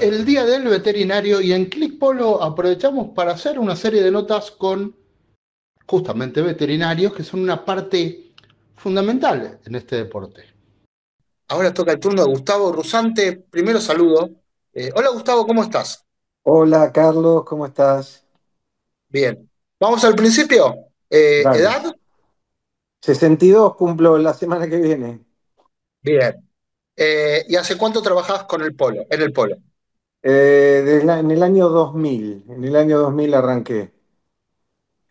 el Día del Veterinario y en Click Polo aprovechamos para hacer una serie de notas con justamente veterinarios que son una parte fundamental en este deporte. Ahora toca el turno de Gustavo Rusante. Primero saludo. Hola Gustavo, ¿cómo estás? Hola Carlos, ¿cómo estás? Bien. Vamos al principio. Dale. ¿Edad? 62 cumplo la semana que viene. Bien. ¿Y hace cuánto trabajás con el polo, en el polo? En el año 2000, en el año 2000 arranqué.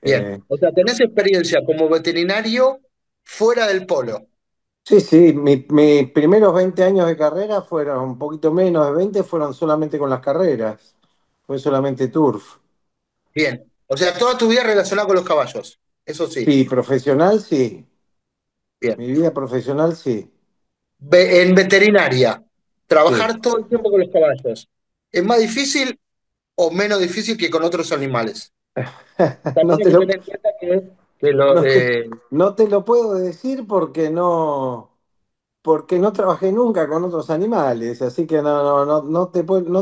Bien. Eh, O sea, tenés experiencia como veterinario fuera del polo. sí, sí, mis primeros 20 años de carrera fueron un poquito menos de 20, fueron solamente con las carreras. Fue solamente turf. Bien. O sea, toda tu vida relacionada con los caballos. Eso sí. Sí, profesional sí. Bien. Mi vida profesional sí. En veterinaria, Sí. trabajar todo el tiempo con los caballos. ¿Es más difícil o menos difícil que con otros animales? No También hay te que lo, tener en cuenta que no te, no te lo puedo decir porque no trabajé nunca con otros animales, así que no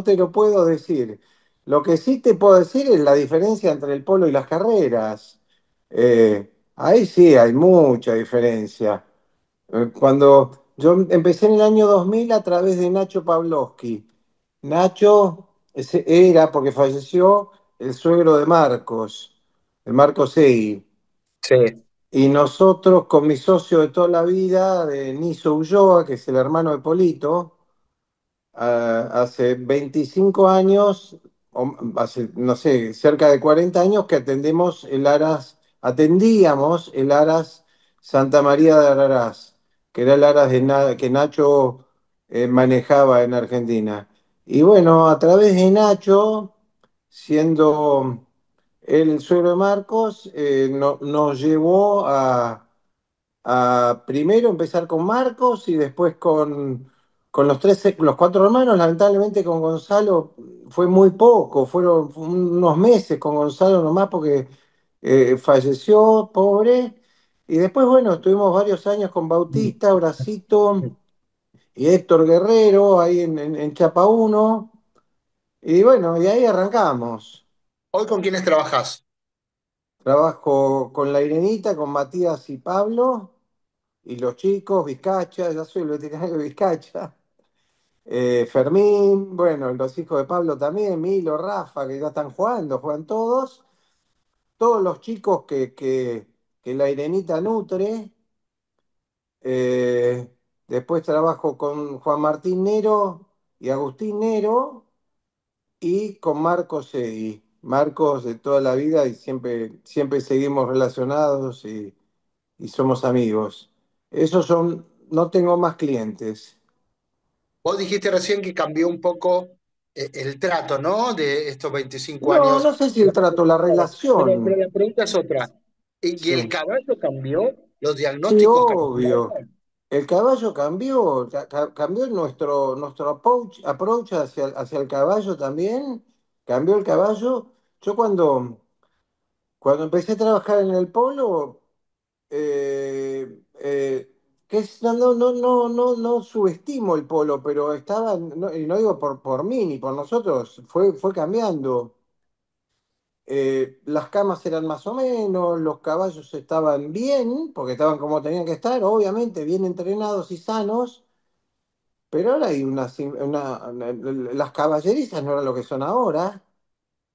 te lo puedo decir. Lo que sí te puedo decir es la diferencia entre el polo y las carreras. Ahí sí hay mucha diferencia. Cuando yo empecé en el año 2000 a través de Nacho Pavlovsky. Era, porque falleció, el suegro de Marcos Egui. sí, Y nosotros, con mi socio de toda la vida, de Niso Ulloa, que es el hermano de Polito, hace 25 años, hace, no sé, cerca de 40 años que atendíamos el Aras Santa María de Araraz, que era el Aras que Nacho manejaba en Argentina. Y bueno, a través de Nacho, siendo él el suegro de Marcos, nos llevó a primero empezar con Marcos y después con los cuatro hermanos. Lamentablemente con Gonzalo fue muy poco, fueron unos meses con Gonzalo nomás porque falleció, pobre. Y después, bueno, estuvimos varios años con Bautista, Horacito y Héctor Guerrero ahí en Chapa 1. Y bueno, y ahí arrancamos. ¿Hoy con quiénes trabajás? Trabajo con la Irenita, con Matías y Pablo. Y los chicos, Vizcacha, ya soy el veterinario de Vizcacha. Fermín, bueno, los hijos de Pablo también, Milo, Rafa, que ya están jugando, juegan todos. Todos los chicos que la Irenita nutre. Eh, Después trabajo con Juan Martín Nero y Agustín Nero y con Marcos Egui. Marcos de toda la vida y siempre seguimos relacionados y somos amigos. Esos son, no tengo más clientes. Vos dijiste recién que cambió un poco el trato, ¿no? De estos 25 No, años. no sé si el trato, la Pero relación. la pregunta es otra. ¿Y el Sí, caballo cambió? ¿Los sí, diagnósticos obvio. cambiaron? El caballo cambió, cambió nuestro approach hacia el caballo también. Cambió el caballo. Yo cuando empecé a trabajar en el polo, no subestimo el polo, pero y no digo por mí ni por nosotros, fue cambiando. Las camas eran más o menos, los caballos estaban bien, porque estaban como tenían que estar, obviamente bien entrenados y sanos, pero ahora hay las caballerizas no eran lo que son ahora.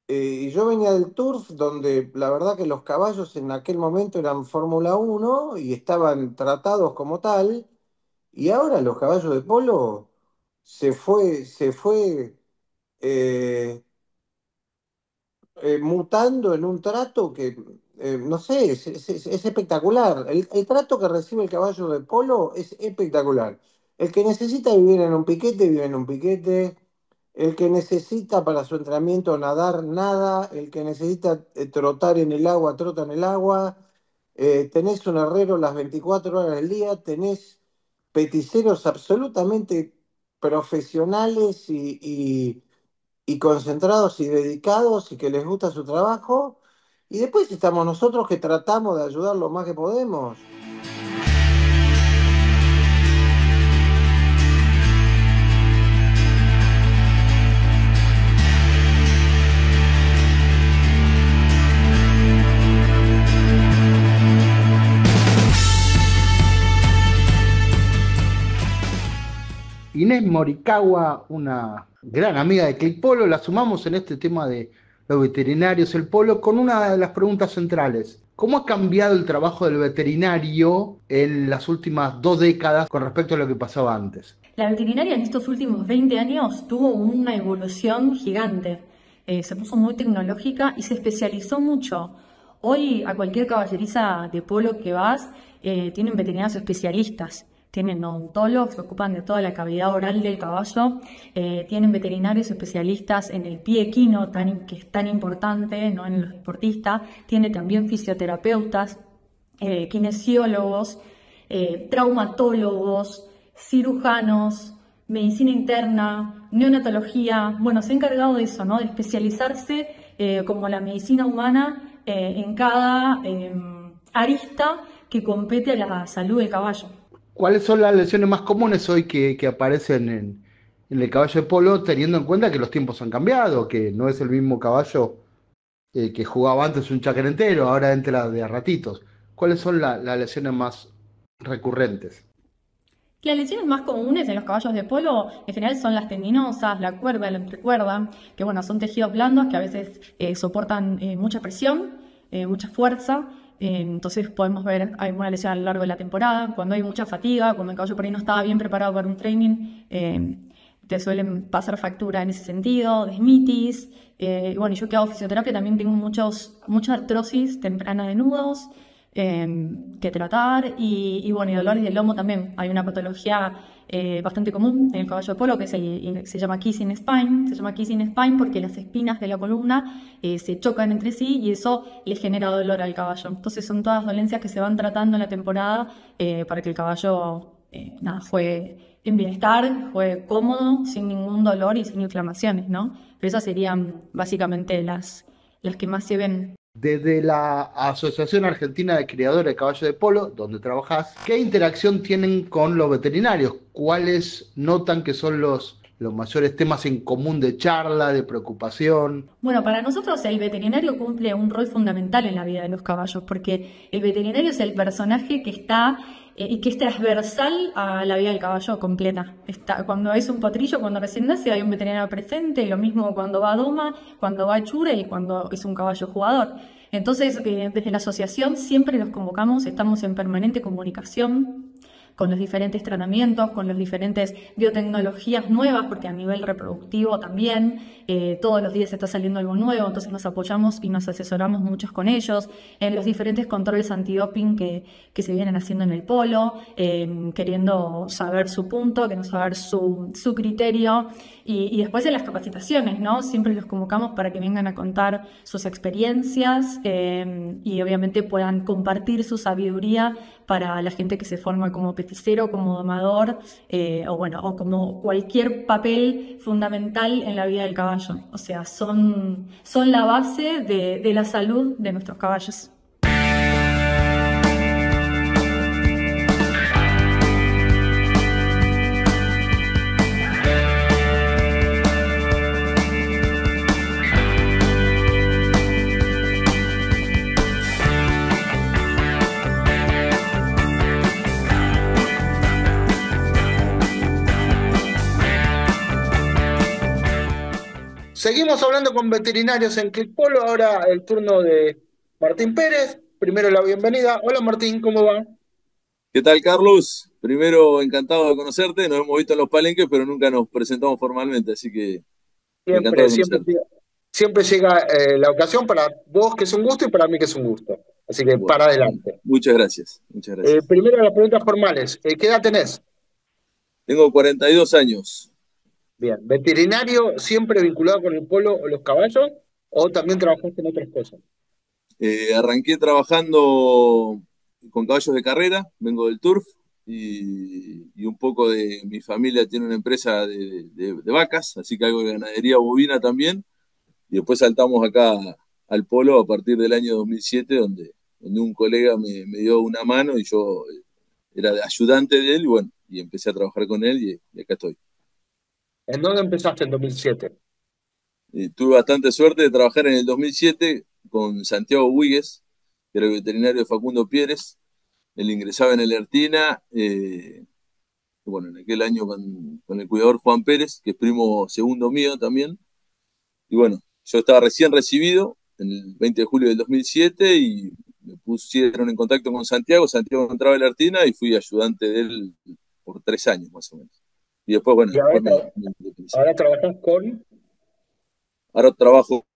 Y yo venía del turf, donde la verdad que los caballos en aquel momento eran Fórmula Uno y estaban tratados como tal, y ahora los caballos de polo se fue eh, mutando en un trato que, no sé, es espectacular. El trato que recibe el caballo de polo es espectacular. El que necesita vivir en un piquete, vive en un piquete. El que necesita para su entrenamiento nadar, nada. El que necesita trotar en el agua, trota en el agua. Tenés un herrero las 24 horas del día. Tenés peticeros absolutamente profesionales y concentrados y dedicados y que les gusta su trabajo. Y después estamos nosotros que tratamos de ayudar lo más que podemos. Inés Morikawa, una gran amiga de Click Polo, la sumamos en este tema de los veterinarios, el polo, con una de las preguntas centrales. ¿Cómo ha cambiado el trabajo del veterinario en las últimas 2 décadas con respecto a lo que pasaba antes? La veterinaria en estos últimos 20 años tuvo una evolución gigante. Se puso muy tecnológica y se especializó mucho. Hoy a cualquier caballeriza de polo que vas, tienen veterinarios especialistas. Tienen odontólogos que se ocupan de toda la cavidad oral del caballo. Tienen veterinarios especialistas en el pie equino, que es tan importante, ¿no?, en los deportistas. Tiene también fisioterapeutas, kinesiólogos, traumatólogos, cirujanos, medicina interna, neonatología. Bueno, se ha encargado de eso, ¿no?, de especializarse como la medicina humana en cada arista que compete a la salud del caballo. ¿Cuáles son las lesiones más comunes hoy que aparecen en el caballo de polo, teniendo en cuenta que los tiempos han cambiado, que no es el mismo caballo que jugaba antes un chacarentero, ahora entra de a ratitos? ¿Cuáles son las lesiones más recurrentes? Las lesiones más comunes en los caballos de polo en general son las tendinosas, la cuerda, la entrecuerda, que bueno, son tejidos blandos que a veces soportan mucha presión, mucha fuerza. Entonces podemos ver alguna lesión a lo largo de la temporada, cuando hay mucha fatiga, cuando el caballo por ahí no estaba bien preparado para un training, te suelen pasar factura en ese sentido, desmitis. Bueno, y yo que hago fisioterapia también tengo mucha artrosis temprana de nudos que tratar, y bueno, y dolores del lomo también. Hay una patología bastante común en el caballo de polo que se llama kissing spine. Se llama kissing spine porque las espinas de la columna se chocan entre sí y eso le genera dolor al caballo. Entonces son todas dolencias que se van tratando en la temporada para que el caballo juegue en bienestar, juegue cómodo, sin ningún dolor y sin inflamaciones, ¿no? Pero esas serían básicamente las que más se ven. Desde la Asociación Argentina de Criadores de Caballos de Polo, donde trabajás, ¿qué interacción tienen con los veterinarios? ¿Cuáles notan que son los mayores temas en común de charla, de preocupación? Bueno, para nosotros el veterinario cumple un rol fundamental en la vida de los caballos, porque el veterinario es el personaje que está y que es transversal a la vida del caballo completa. Cuando es un potrillo, cuando recién nace, hay un veterinario presente, lo mismo cuando va a doma, cuando va a chure y cuando es un caballo jugador. Entonces, desde la asociación siempre los convocamos, estamos en permanente comunicación con los diferentes tratamientos, con las diferentes biotecnologías nuevas, porque a nivel reproductivo también, todos los días está saliendo algo nuevo, entonces nos apoyamos y nos asesoramos muchos con ellos, en los diferentes controles antidoping que se vienen haciendo en el polo, queriendo saber su punto, queriendo saber su criterio, y después en las capacitaciones, ¿no? Siempre los convocamos para que vengan a contar sus experiencias y obviamente puedan compartir su sabiduría para la gente que se forma como peticero, como domador, o como cualquier papel fundamental en la vida del caballo. O sea, son la base de la salud de nuestros caballos. Seguimos hablando con veterinarios en Click Polo. Ahora el turno de Martín Pérez. Primero la bienvenida. Hola Martín, ¿cómo va? ¿Qué tal, Carlos? Primero, encantado de conocerte. Nos hemos visto en los palenques, pero nunca nos presentamos formalmente, así que encantado Siempre, de siempre, conocerte. siempre llega la ocasión para vos que es un gusto y para mí que es un gusto. Así que Bueno, para adelante. muchas gracias, muchas gracias. Primero las preguntas formales. ¿Qué edad tenés? Tengo 42 años. Bien. ¿Veterinario siempre vinculado con el polo o los caballos? ¿O también trabajaste en otras cosas? Arranqué trabajando con caballos de carrera, vengo del turf y un poco de mi familia tiene una empresa de vacas, así que algo de ganadería bovina también. Y después saltamos acá al polo a partir del año 2007, donde un colega me dio una mano y yo era ayudante de él y bueno, y empecé a trabajar con él y acá estoy. ¿En dónde empezaste en 2007? Tuve bastante suerte de trabajar en el 2007 con Santiago Huíguez, que era el veterinario de Facundo Pieres. Él ingresaba en el ERTINA bueno, en aquel año con el cuidador Juan Pérez, que es primo segundo mío también. Y bueno, yo estaba recién recibido en el 20 de julio del 2007 y me pusieron en contacto con Santiago. Santiago entraba en la Artina y fui ayudante de él por 3 años más o menos. Y después, bueno, Y ahora, después me independicé. ahora trabajas con... Ahora trabajo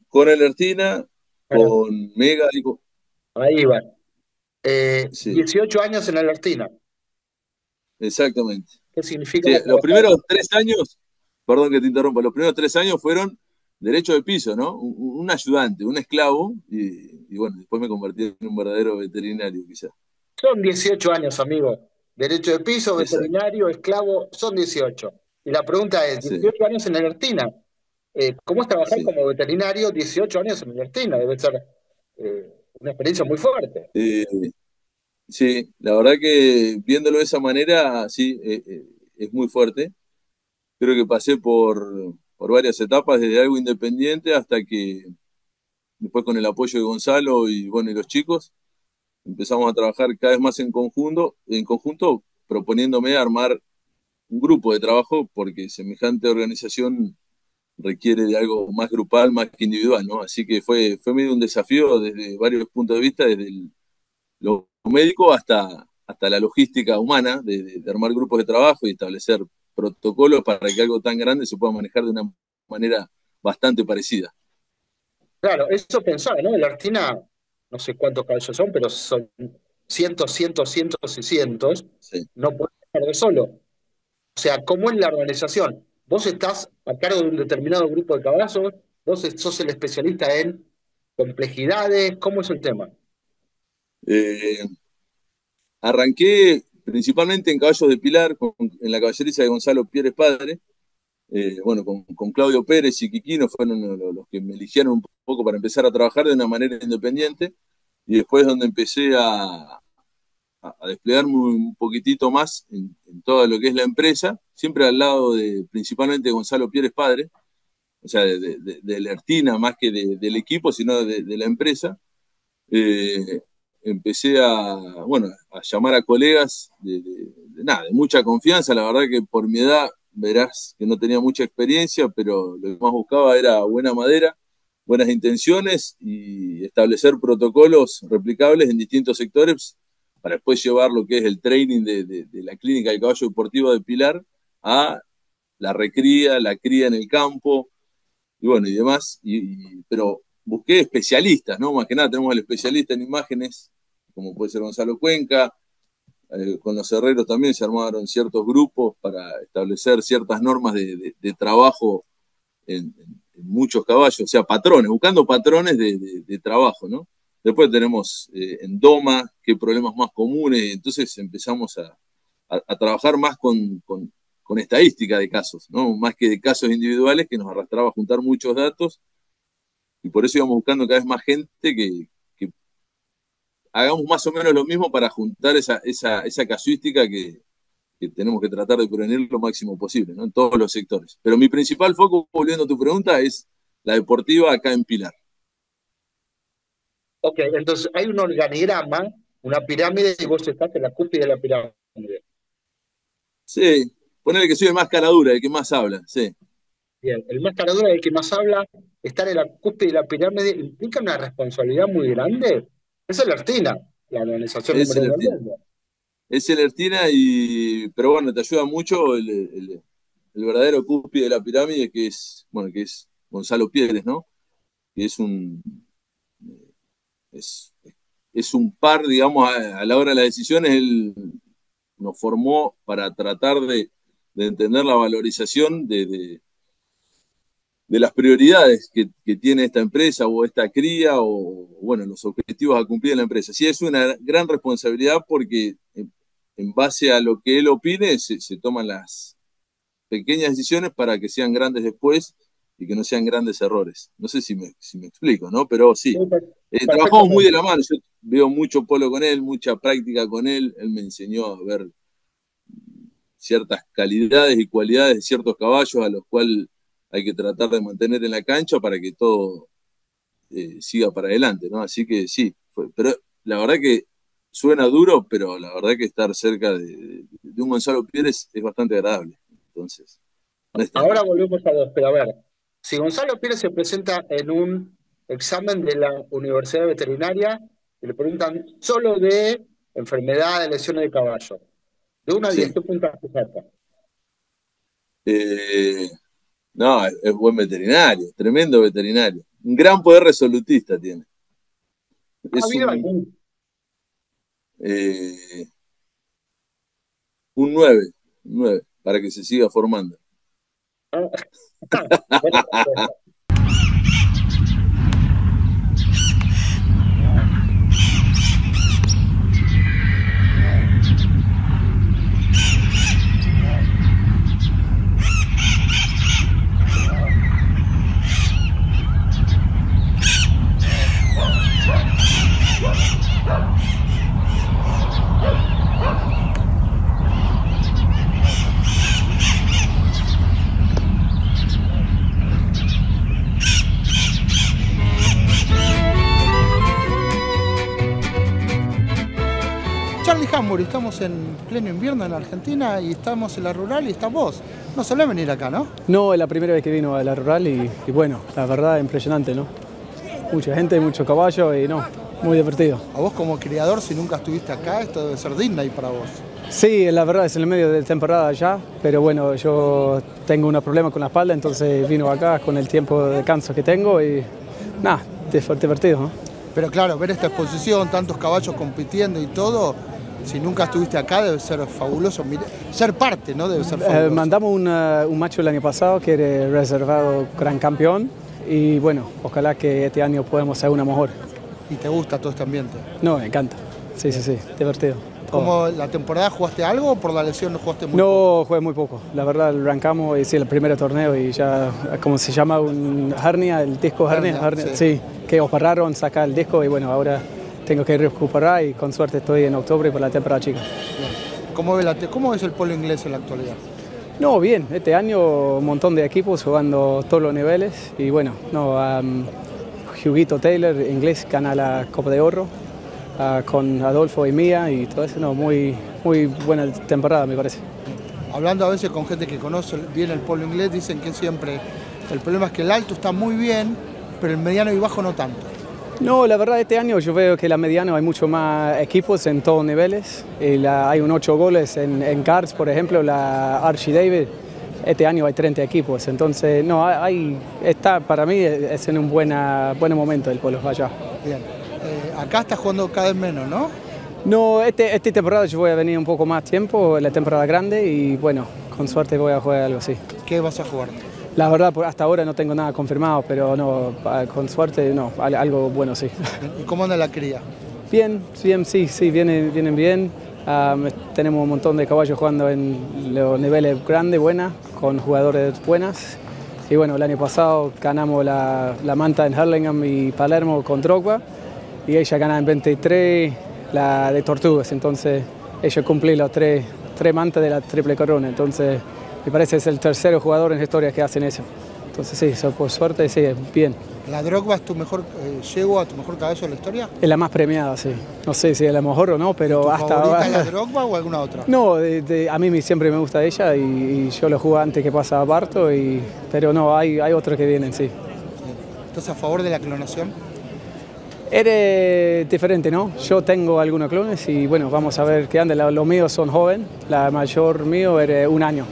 con el Artina, Para, con Mega, digo, ahí va. sí, 18 años en la Argentina. exactamente. ¿Qué significa Sí, los trabajar? primeros 3 años, perdón que te interrumpa, los primeros 3 años fueron derecho de piso, ¿no? Un ayudante, un esclavo, y bueno, después me convertí en un verdadero veterinario, quizás. Son 18 años, amigo. Derecho de piso, Exacto, veterinario, esclavo, son 18. Y la pregunta es, sí, 18 años en la Argentina. ¿Cómo es trabajar sí. como veterinario 18 años en la Argentina? Debe ser una experiencia muy fuerte. Eh, sí, la verdad que viéndolo de esa manera, sí, es muy fuerte. Creo que pasé por varias etapas, desde algo independiente hasta que después con el apoyo de Gonzalo y bueno, y los chicos, empezamos a trabajar cada vez más en conjunto proponiéndome armar un grupo de trabajo porque semejante organización requiere de algo más grupal, más que individual, ¿no? Así que fue medio un desafío desde varios puntos de vista, desde lo médico hasta la logística humana, de armar grupos de trabajo y establecer protocolos para que algo tan grande se pueda manejar de una manera bastante parecida. Claro, eso pensaba, ¿no? En la Argentina, no sé cuántos caballos son, pero son cientos, cientos, cientos y cientos. Sí. No puedes de solo. O sea, ¿cómo es la organización? Vos estás a cargo de un determinado grupo de caballos, vos sos el especialista en complejidades, ¿cómo es el tema? Eh, Arranqué principalmente en caballos de Pilar, en la caballeriza de Gonzalo Pérez Padre. Bueno, con Claudio Pérez y Quiquino fueron los que me eligieron un poco para empezar a trabajar de una manera independiente. Y después donde empecé a desplegarme un poquitito más en todo lo que es la empresa, siempre al lado de principalmente Gonzalo Pérez Padre, o sea, de Lertina más que del equipo, sino de la empresa. eh, Empecé bueno, a llamar a colegas nada, de mucha confianza. La verdad que por mi edad, verás que no tenía mucha experiencia, pero lo que más buscaba era buena madera, buenas intenciones y establecer protocolos replicables en distintos sectores para después llevar lo que es el training de la clínica del caballo deportivo de Pilar a la recría, la cría en el campo, y bueno, y demás, pero busqué especialistas, ¿no? Más que nada tenemos al especialista en imágenes, como puede ser Gonzalo Cuenca, con los herreros también se armaron ciertos grupos para establecer ciertas normas de trabajo en muchos caballos, o sea, patrones, buscando patrones de trabajo, ¿no? Después tenemos en Doma, qué problemas más comunes, entonces empezamos a trabajar más con estadística de casos, ¿no? Más que de casos individuales que nos arrastraba a juntar muchos datos y por eso íbamos buscando cada vez más gente que hagamos más o menos lo mismo para juntar esa casuística que tenemos que tratar de prevenir lo máximo posible, ¿no? En todos los sectores. Pero mi principal foco, volviendo a tu pregunta, es la deportiva acá en Pilar. Ok, entonces hay un organigrama, una pirámide, y Sí, vos estás en la cúspide de la pirámide. sí. Ponele que soy el más cara dura, el que más habla, sí. Bien, el más caradura del que más habla, estar en la cúspide de la pirámide, implica una responsabilidad muy grande. Esa es la Argentina, la organización Es número el uno del Ertina. mundo. Es el Ertina, pero bueno, te ayuda mucho el verdadero cúspide de la pirámide, que es, bueno, que es Gonzalo Piedres, ¿no? Que es, es un par, digamos, a la hora de las decisiones, él nos formó para tratar de entender la valorización de las prioridades que tiene esta empresa o esta cría o, bueno, los objetivos a cumplir en la empresa. Sí, es una gran responsabilidad porque en base a lo que él opine se toman las pequeñas decisiones para que sean grandes después y que no sean grandes errores. No sé si me explico, ¿no? Pero sí, Sí, trabajamos muy de perfectamente. la mano. Yo veo mucho polo con él, mucha práctica con él. Él me enseñó a ver ciertas calidades y cualidades de ciertos caballos a los cuales hay que tratar de mantener en la cancha para que todo siga para adelante, ¿no? Así que sí, pero la verdad que suena duro, pero la verdad que estar cerca de un Gonzalo Pérez es bastante agradable. Entonces, no es tan Ahora mal. volvemos a vos, pero a ver, si Gonzalo Pérez se presenta en un examen de la Universidad Veterinaria y le preguntan solo de enfermedades, lesiones de caballo, de 1 a 10, Sí. ¿qué puntaje saca? Eh, no, es buen veterinario, tremendo veterinario. Un gran poder resolutista tiene. ¿Ha Es habido algún? eh, un 9, para que se siga formando. Ah, buena respuesta. Charlie Hamburg, estamos en pleno invierno en Argentina y estamos en la rural y estás vos. No solés venir acá, ¿no? No, es la primera vez que vino a la rural y bueno, la verdad impresionante, ¿no? Mucha gente, mucho caballo y no, muy divertido. A vos como criador, si nunca estuviste acá, esto debe ser Disney para vos. Sí, la verdad es en el medio de temporada ya, pero bueno, yo tengo un problema con la espalda, entonces vino acá con el tiempo de descanso que tengo y nada, divertido, ¿no? Pero claro, ver esta exposición, tantos caballos compitiendo y todo, si nunca estuviste acá debe ser fabuloso. Ser parte, ¿no? Debe ser fabuloso. Mandamos un macho el año pasado que era reservado gran campeón y bueno, ojalá que este año podamos hacer una mejor. ¿Y te gusta todo este ambiente? No, me encanta. Sí, divertido. ¿Cómo la temporada jugaste algo o por la lesión no jugaste mucho? No, jugué muy poco. La verdad, arrancamos y sí, el primer torneo y ya, ¿cómo se llama? Un hernia, el disco hernia. Sí, que operaron, sacar el disco y bueno, ahora tengo que recuperar y con suerte estoy en octubre por la temporada chica. ¿Cómo ves el polo inglés en la actualidad? No, bien. Este año un montón de equipos jugando todos los niveles y bueno, no, Huguito Taylor, inglés, gana la Copa de Oro. Con Adolfo y Mía y todo eso, no, muy buena temporada me parece. Hablando a veces con gente que conoce bien el polo inglés, dicen que siempre el problema es que el alto está muy bien, pero el mediano y bajo no tanto. No, la verdad este año yo veo que la mediana hay mucho más equipos en todos niveles. Hay un 8 goles en Cards, por ejemplo, la Archie David. Este año hay 30 equipos, entonces no, está para mí es en un buen momento el polo allá. Bien. Acá está jugando cada vez menos, ¿no? No, esta temporada yo voy a venir un poco más tiempo, la temporada grande y bueno, con suerte voy a jugar algo así. ¿Qué vas a jugar? La verdad, hasta ahora no tengo nada confirmado, pero no, con suerte no, algo bueno sí. ¿Y cómo anda la cría? Bien, sí, vienen bien. Tenemos un montón de caballos jugando en los niveles grandes, buenas, con jugadores buenas. Y bueno, el año pasado ganamos la manta en Hurlingham y Palermo con Drogba. Y ella gana en 23 la de Tortugas, entonces ella cumplió los tres mantas de la triple corona, entonces me parece que es el tercer jugador en la historia que hacen eso. Entonces sí, por suerte sí, bien. ¿La Drogba es tu mejor yegua, tu mejor caballo de la historia? Es la más premiada, sí. No sé si es la mejor o no, pero hasta ahora... ¿Favorita la Drogba o alguna otra? No, a mí siempre me gusta ella y yo lo juego antes que pasa a Barto, pero no, hay otros que vienen, sí. ¿Estás a favor de la clonación? Eres diferente, ¿no? Yo tengo algunos clones y bueno, vamos a ver qué anda. Los míos son jóvenes, la mayor mío era 1 año.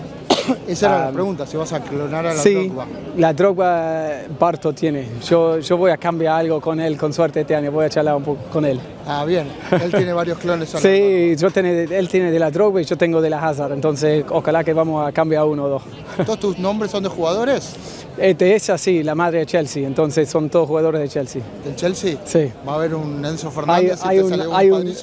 Esa era la pregunta, si vas a clonar a la Drogba. La Drogba Barto tiene. Yo voy a cambiar algo con él, con suerte este año, voy a charlar un poco con él. Ah, bien, él tiene varios clones. Sí, él tiene de la Drogba y yo tengo de la Hazard, entonces ojalá que vamos a cambiar 1 o 2. ¿Todos tus nombres son de jugadores? Esa sí, la madre de Chelsea, entonces son todos jugadores de Chelsea. ¿Del Chelsea? Sí. ¿Va a haber un Enzo Fernández?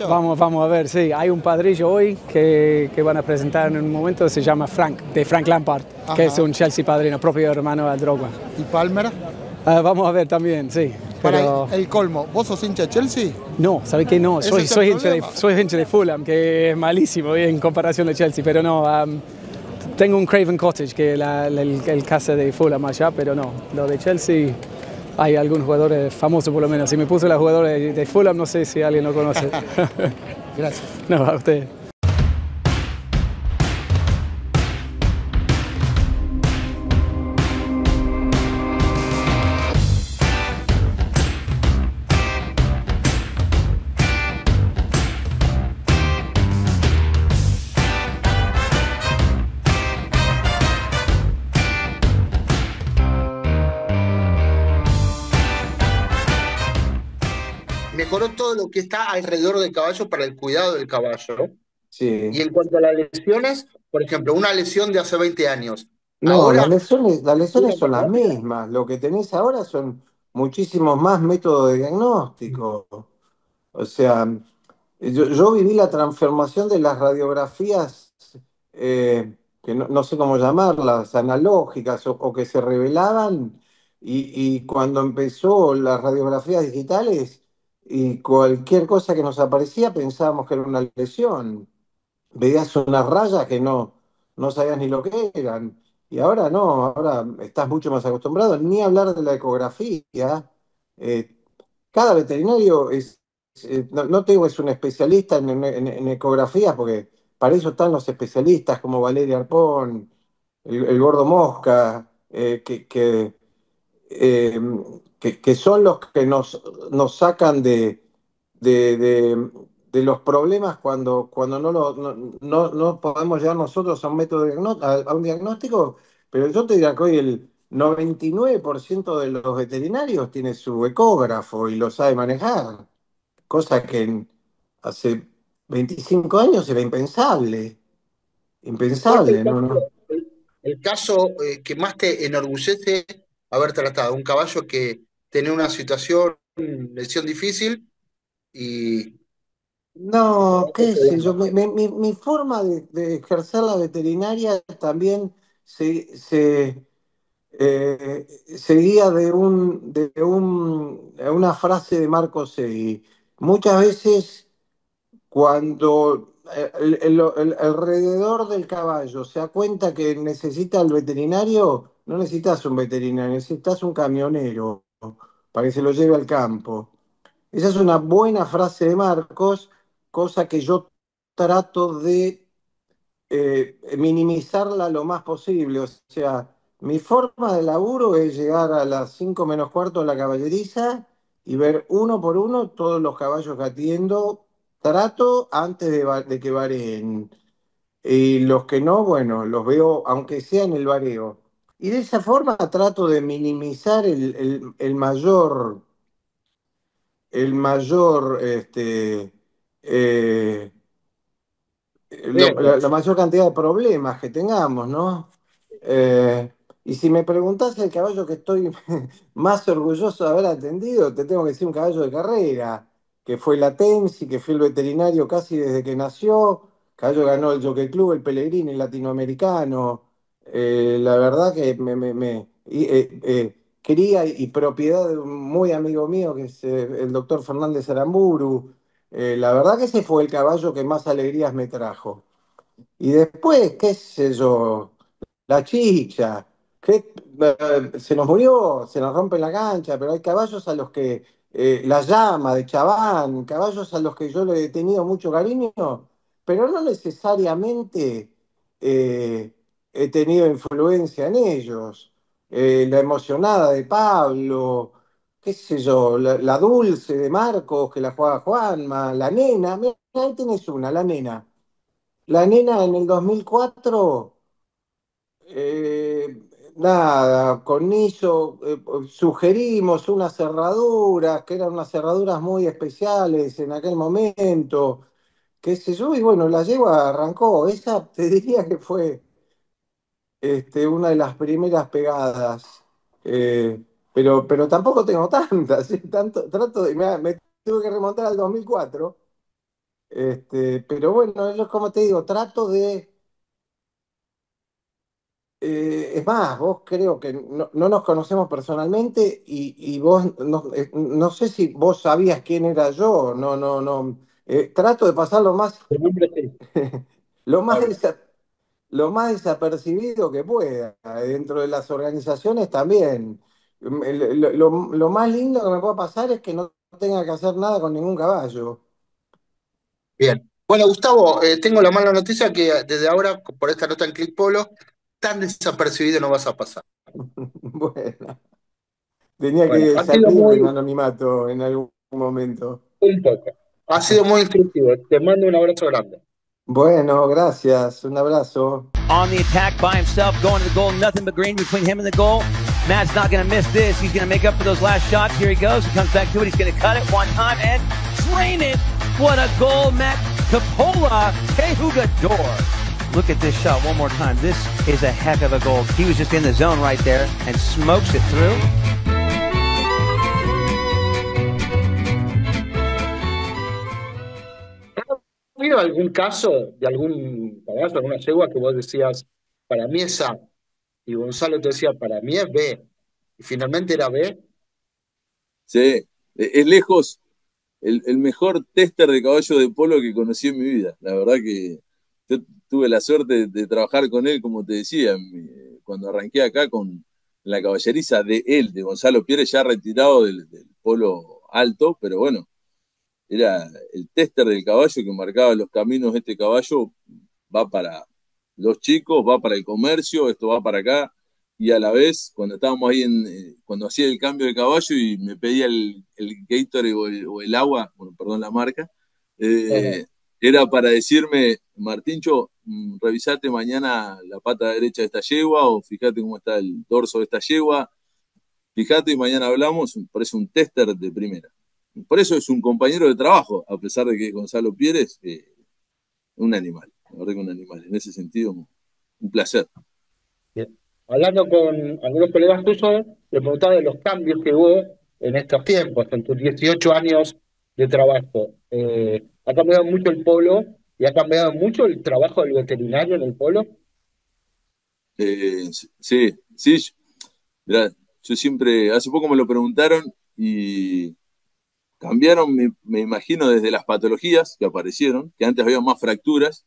Vamos a ver, sí. Hay un padrillo hoy que van a presentar en un momento, se llama Frank, de Frank Lampard, que es un Chelsea padrino, propio hermano de Drogba. ¿Y Palmer? Vamos a ver también, sí. Pero... Para el colmo, ¿vos sos hincha de Chelsea? No, ¿sabés qué? No, soy hincha de Fulham, que es malísimo en comparación de Chelsea, pero no... tengo un Craven Cottage, que es el casa de Fulham allá, pero no, lo de Chelsea hay algunos jugadores famosos por lo menos. Si me puse los jugadores de Fulham, no sé si alguien lo conoce. Gracias. No, a usted. mejoró todo lo que está alrededor del caballo para el cuidado del caballo. Y Sí. en cuanto a las lesiones, por ejemplo, una lesión de hace 20 años, No, ahora las lesiones una son más las rápida. mismas. Lo que tenés ahora son muchísimos más métodos de diagnóstico. O sea, yo viví la transformación de las radiografías, que no sé cómo llamarlas, analógicas o que se revelaban, y cuando empezó las radiografías digitales y cualquier cosa que nos aparecía pensábamos que era una lesión. Veías unas rayas que no sabías ni lo que eran. Y ahora no, ahora estás mucho más acostumbrado, ni hablar de la ecografía. Eh, Cada veterinario no te digo es un especialista en ecografías, porque para eso están los especialistas como Valeria Arpón, el Gordo Mosca, eh, que son los que nos sacan de, de- de los problemas cuando no podemos llegar nosotros a un método a un diagnóstico, pero yo te diría que hoy el 99% de los veterinarios tiene su ecógrafo y lo sabe manejar, cosa que hace 25 años era impensable, ¿Cuál fue impensable, ¿no? ¿No? el caso que más te enorgullece haber tratado? Un caballo que tenía una situación, lesión difícil y No, qué este sé yo, diagnóstico. mi forma de ejercer la veterinaria también se guía de una frase de Marco Segui. Muchas veces cuando el alrededor del caballo se da cuenta que necesita el veterinario, no necesitas un veterinario, necesitas un camionero para que se lo lleve al campo. Esa es una buena frase de Marcos, cosa que yo trato de minimizarla lo más posible. O sea, mi forma de laburo es llegar a las 5 menos cuarto a la caballeriza y ver uno por uno todos los caballos que atiendo. Trato antes de que vareen. Y los que no, bueno, los veo aunque sea en el vareo. Y de esa forma trato de minimizar el mayor eh, Riesgo. la mayor cantidad de problemas que tengamos, ¿no? Eh, y si me preguntás el caballo que estoy más orgulloso de haber atendido, te tengo que decir un caballo de carrera, que fue la Tensi, que fue el veterinario casi desde que nació. Caballo ganó el Jockey Club, el Pellegrini, el latinoamericano. La verdad que cría y propiedad de un muy amigo mío, que es el doctor Fernández Aramburu. La verdad que ese fue el caballo que más alegrías me trajo. Y después, qué sé yo, la chicha, que se nos murió, se nos rompe la cancha, pero hay caballos a los que la llama de Chabán, caballos a los que yo le he tenido mucho cariño, pero no necesariamente eh, he tenido influencia en ellos. La emocionada de Pablo, qué sé yo, la dulce de Marcos, que la juega Juanma, la nena, mira, ahí tenés una, la nena. La nena en el 2004, eh, nada, con Niso sugerimos unas cerraduras, que eran unas cerraduras muy especiales en aquel momento, qué sé yo, y bueno, la yegua arrancó. Esa te diría que fue una de las primeras pegadas. Eh, pero tampoco tengo tantas, ¿sí? Trato me tuve que remontar al 2004. Pero bueno, yo como te digo, trato de. Es más, vos creo que no nos conocemos personalmente y vos no sé si vos sabías quién era yo, no. Trato de pasar El nombre sí, lo más, Pablo. desa- lo más desapercibido que pueda. Dentro de las organizaciones también. Lo más lindo que me pueda pasar es que no tenga que hacer nada con ningún caballo. Bien. Bueno, Gustavo, tengo la mala noticia que desde ahora, por esta nota en Click Polo, tan desapercibido no vas a pasar. Bueno, tenía Bueno, que ha sido salir de mi muy, anonimato en algún momento. un poco. Ha sido muy instructivo. Te mando un abrazo grande. Bueno, gracias. Un abrazo. On the attack by himself, going to the goal, nothing but green between him and the goal. Matt's not going to miss this. He's going to make up for those last shots. Here he goes. He comes back to it. He's going to cut it one time and drain it. What a goal, Matt Coppola. Que jugador. Look at this shot one more time. This is a heck of a goal. He was just in the zone right there and smokes it through. ¿Ha habido algún caso de algún caballo, alguna yegua que vos decías, para mí es A, y Gonzalo te decía, para mí es B, y finalmente era B? Sí, es lejos el mejor tester de caballo de polo que conocí en mi vida. La verdad que yo tuve la suerte de trabajar con él, como te decía, cuando arranqué acá con la caballeriza de él, de Gonzalo Pierre, ya retirado del polo alto, pero bueno, era el tester del caballo que marcaba los caminos. Este caballo va para los chicos, va para el comercio, esto va para acá. Y a la vez, cuando estábamos ahí, cuando hacía el cambio de caballo y me pedía el Gatorade o el agua, bueno, perdón la marca, era para decirme, Martincho, revisate mañana la pata derecha de esta yegua, o fíjate cómo está el dorso de esta yegua, fíjate y mañana hablamos. Parece un tester de primera. Por eso es un compañero de trabajo, a pesar de que Gonzalo Pieres es un animal, la verdad que un animal. En ese sentido, un placer. Bien. Hablando con algunos colegas tuyos, le preguntaba de los cambios que hubo en estos tiempos, en tus 18 años de trabajo. ¿Ha cambiado mucho el polo y ha cambiado mucho el trabajo del veterinario en el polo? Sí, sí. Mirá, yo siempre, hace poco me lo preguntaron y cambiaron, me imagino, desde las patologías que aparecieron, que antes había más fracturas,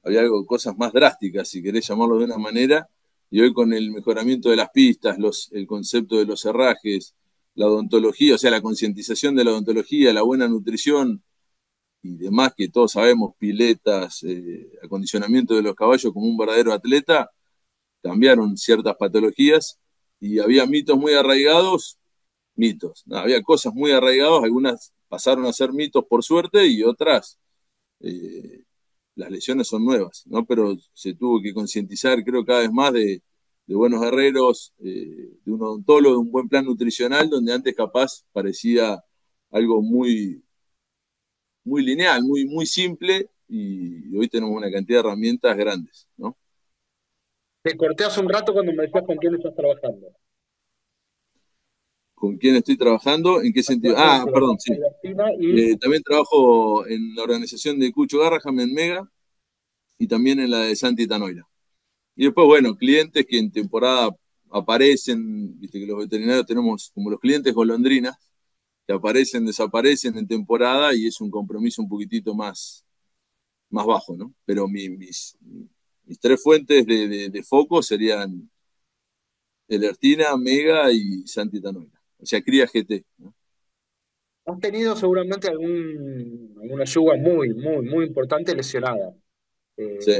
había cosas más drásticas, si querés llamarlo de una manera, y hoy con el mejoramiento de las pistas, el concepto de los herrajes, la odontología, o sea, la concientización de la odontología, la buena nutrición y demás, que todos sabemos, piletas, acondicionamiento de los caballos como un verdadero atleta, cambiaron ciertas patologías y había mitos muy arraigados, no, había cosas muy arraigadas, algunas pasaron a ser mitos por suerte y otras, las lesiones son nuevas, ¿no? Pero se tuvo que concientizar, creo, cada vez más de buenos herreros, de un odontólogo, de un buen plan nutricional, donde antes capaz parecía algo muy, muy lineal, muy, muy simple, y hoy tenemos una cantidad de herramientas grandes, ¿no? Te corté hace un rato cuando me decías con quién estás trabajando. ¿Con quién estoy trabajando? ¿En qué sentido? Ah, perdón, sí. También trabajo en la organización de Cucho Garraham en Mega y también en la de Santi Tanoira. Y después, bueno, clientes que en temporada aparecen, viste que los veterinarios tenemos como los clientes golondrinas, que aparecen, desaparecen en temporada y es un compromiso un poquitito más bajo, ¿no? Pero mis tres fuentes de foco serían Elertina, Mega y Santi Tanoira. O sea, cría GT, ¿no? Has tenido seguramente alguna yegua muy, muy, muy importante lesionada. Sí.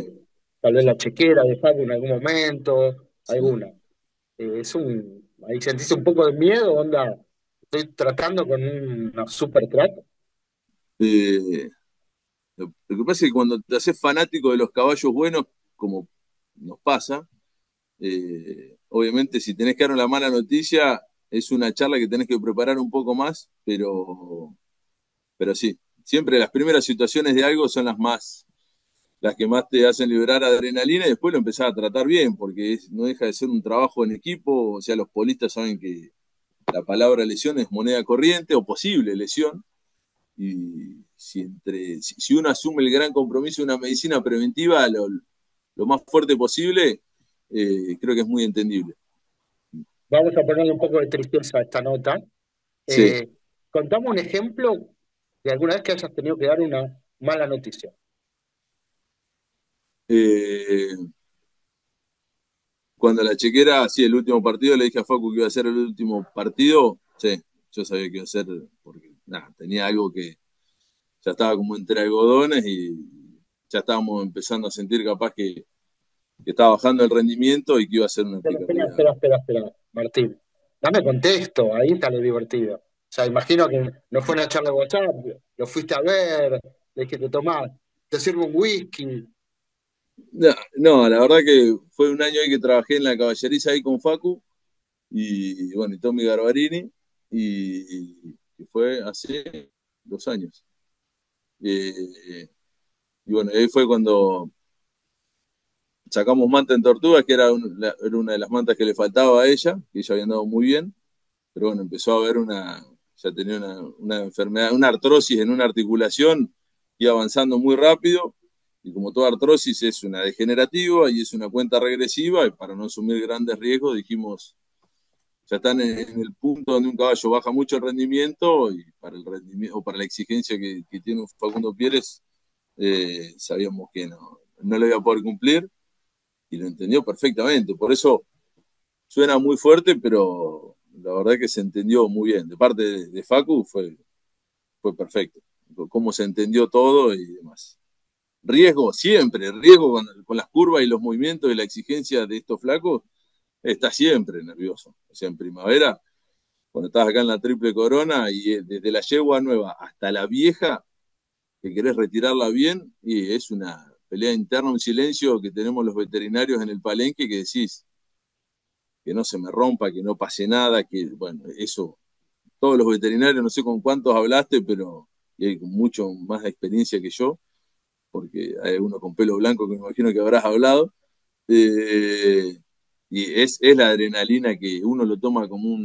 Tal vez la chequera de Facu en algún momento, alguna. Ahí sentiste un poco de miedo, onda. Estoy tratando con una super crack. Lo que pasa es que cuando te haces fanático de los caballos buenos, como nos pasa, obviamente si tenés que dar una mala noticia, es una charla que tenés que preparar un poco más, pero sí, siempre las primeras situaciones de algo son las que más te hacen liberar adrenalina y después lo empezás a tratar bien, porque no deja de ser un trabajo en equipo. O sea, los polistas saben que la palabra lesión es moneda corriente o posible lesión, y si uno asume el gran compromiso de una medicina preventiva lo más fuerte posible, creo que es muy entendible. Vamos a ponerle un poco de tristeza a esta nota. Sí. Contame un ejemplo de alguna vez que hayas tenido que dar una mala noticia. Cuando la chequera, sí, el último partido, le dije a Facu que iba a ser el último partido. Sí, yo sabía que iba a ser, porque nada, tenía algo que ya estaba como entre algodones y ya estábamos empezando a sentir capaz que estaba bajando el rendimiento y que iba a ser una Espera, Martín. Dame contexto, ahí está lo divertido. O sea, imagino que no fue una charla de WhatsApp, lo fuiste a ver, le dijiste, tomá, te sirvo un whisky. No, no, la verdad que fue un año ahí que trabajé en la caballeriza ahí con Facu y bueno, y Tommy Garbarini, y fue hace 2 años. Eh, y bueno, ahí fue cuando sacamos manta en tortugas, que era una de las mantas que le faltaba a ella, que ella había andado muy bien, pero bueno, empezó a haber ya tenía una enfermedad, una artrosis en una articulación, iba avanzando muy rápido, y como toda artrosis es una degenerativa y es una cuenta regresiva, y para no asumir grandes riesgos dijimos, ya están en el punto donde un caballo baja mucho el rendimiento, y para el rendimiento, o para la exigencia que tiene un Facundo Pérez, sabíamos que no lo iba a poder cumplir, y lo entendió perfectamente. Por eso suena muy fuerte, pero la verdad que se entendió muy bien. De parte de Facu fue perfecto. Cómo se entendió todo y demás. Riesgo, siempre, riesgo con las curvas y los movimientos y la exigencia de estos flacos, está siempre nervioso. O sea, en primavera, cuando estás acá en la Triple Corona y desde la yegua nueva hasta la vieja, que querés retirarla bien, y es una pelea interna, un silencio que tenemos los veterinarios en el palenque, que decís que no se me rompa, que no pase nada, que bueno, eso, todos los veterinarios, no sé con cuántos hablaste, pero y hay con mucho más experiencia que yo, porque hay uno con pelo blanco que me imagino que habrás hablado, eh, y es la adrenalina que uno lo toma como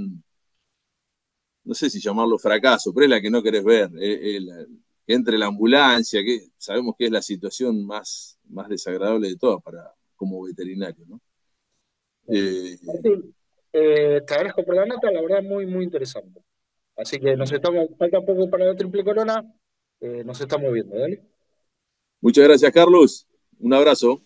no sé si llamarlo fracaso, pero es la que no querés ver, que entre la ambulancia, que sabemos que es la situación más desagradable de todas como veterinario, ¿no? Eh, Martín, te agradezco por la nota, la verdad muy, muy interesante. Así que falta poco para la Triple Corona, nos estamos viendo, ¿vale? Muchas gracias, Carlos. Un abrazo.